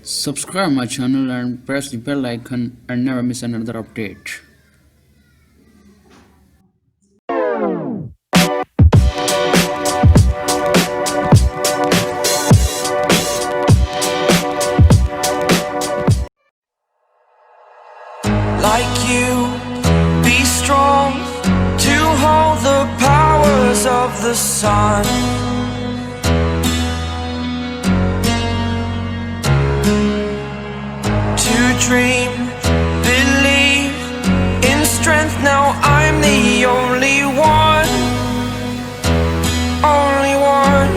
Subscribe my channel and press the bell icon and never miss another update. Like you, be strong to hold the powers of the sun. To dream, believe in strength. Now I'm the only one, only one.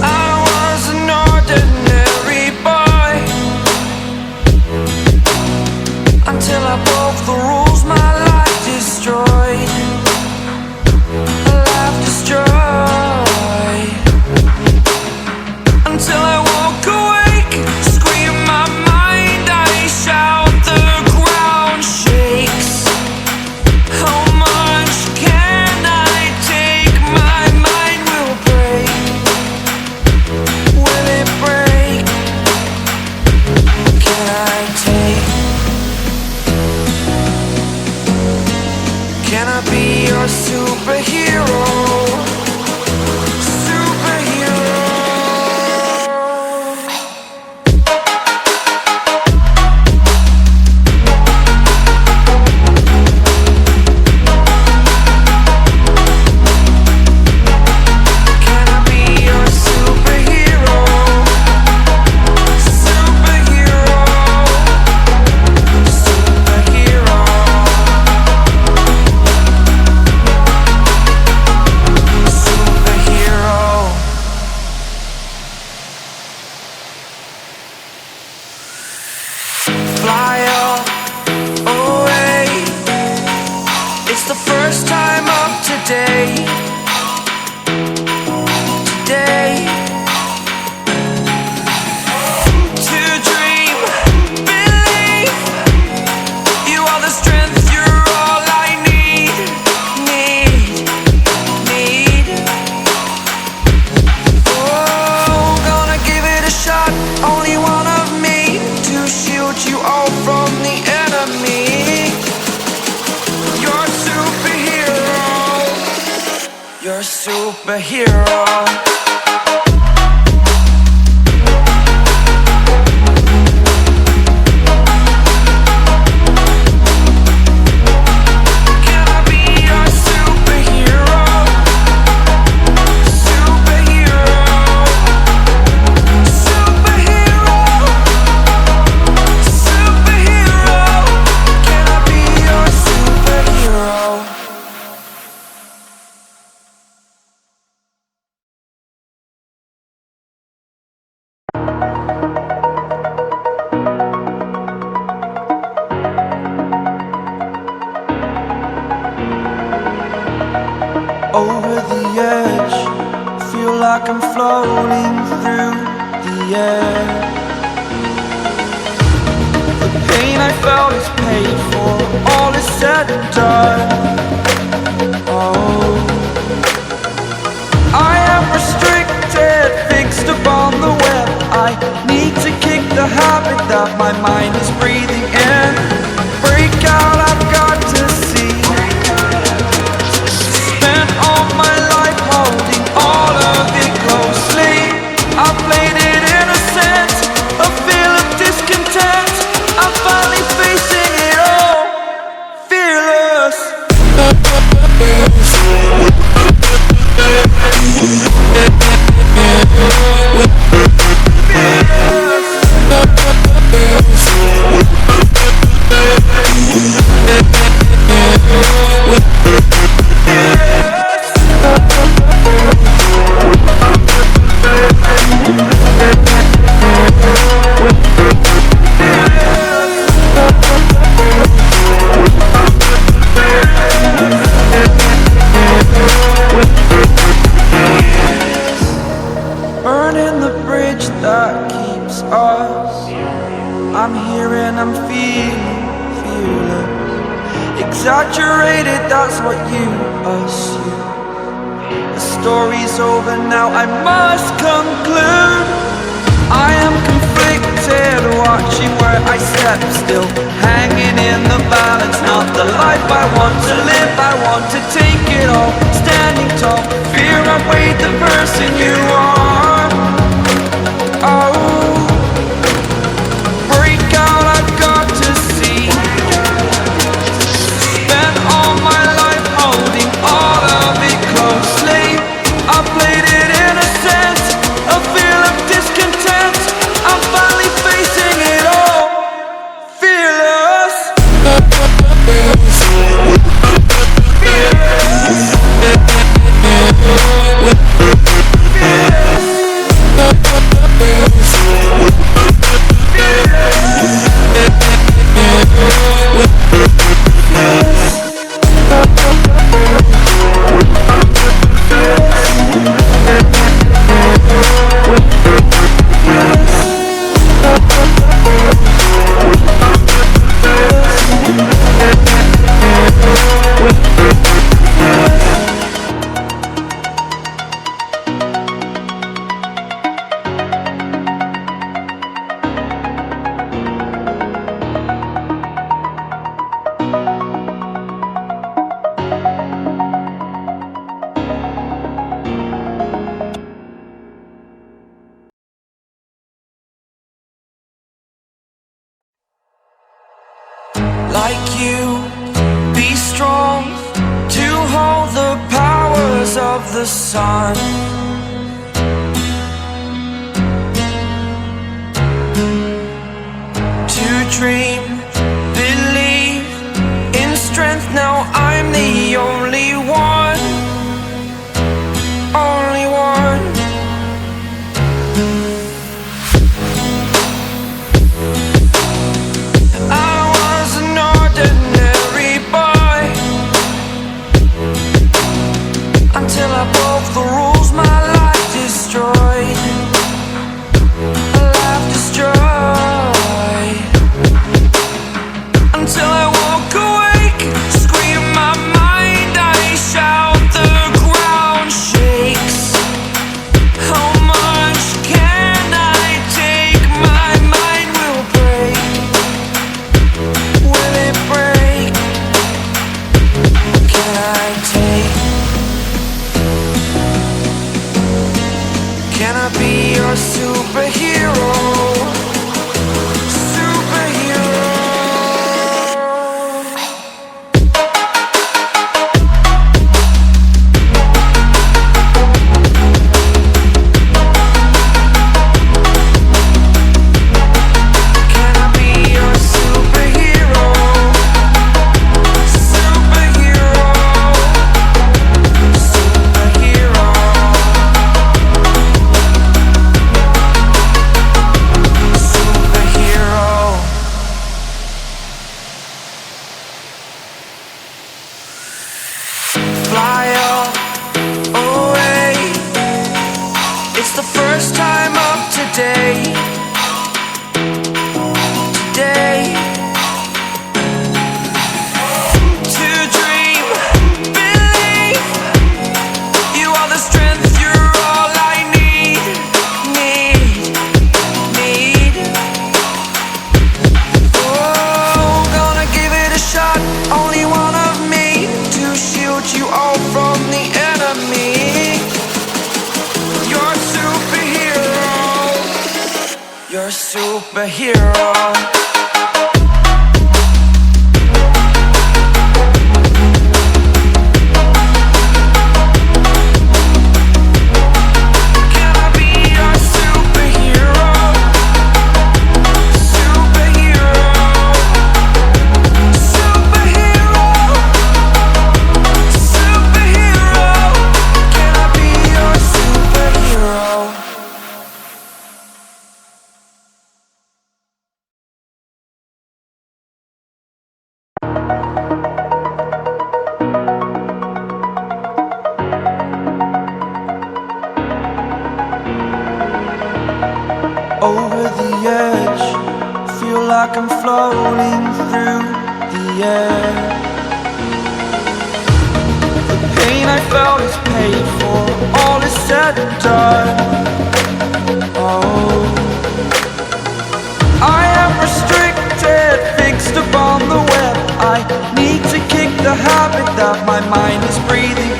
I was an ordinary boy until I broke the rules. My life destroyed, a life destroyed. Until I woke awake, scream my mind, I shout, the ground shakes. How much can I take? My mind will break. Will it break? Can I take? Can I be your superhero? Superhero. Can I be your superhero? Superhero. Superhero. Superhero. Fly away. It's the first time of today. Today. To dream, believe. You are the strength, you're all I need. Need. Oh, gonna give it a shot. Only one of me to shield you all from the enemy. You're a superhero. You're a superhero. Can I be your superhero? Superhero. Superhero. Superhero. Can I be your superhero? Over the edge, feel like I'm floating through the air. The pain I felt is paid for, all is said and done. Oh, I am restricted, fixed upon the web. I need to kick the habit that my mind is breathing in. Break out, I've got to see. Spent all my life holding all of it closely. I played it innocent, a feel of discontent. I'm finally facing it all, fearless. Burning the bridge that keeps us. I'm here and I'm feeling fearless. Exaggerated, that's what you assume. story's over now, I must conclude. I am conflicted, watching where I step still, hanging in the balance, not the life I want to live. I want to take it all, standing tall, fear outweighed the person you are. Oh, break out, I've got to see. Spent all my life holding all of it closely. I played it in a sense, a feel of discontent. I'm finally facing it all, fearless. Like you, be strong to hold the powers of the sun. To dream, believe in strength. Now I'm the only one, only one. Until I broke the rules, my life destroyed. A life destroyed. Until I woke awake, scream my mind, I shout, the ground shakes. How much can I take? My mind will break. Will it break? Can I take? Can I be your superhero? Superhero. Can I be your superhero? Superhero. Superhero. Fly away. It's the first time of today. Today. To dream, believe. You are the strength, you're all I need. Need. Oh, gonna give it a shot. Only one of me to shield you all from the enemy. You're superhero. You're superhero. Can I be your superhero? Superhero. Superhero. Superhero. Can I be your superhero? Over the edge, feel like I'm floating through the air. The pain I felt is paid for. said and done. Oh, I am restricted, fixed upon the web. I need to kick the habit that my mind is breathing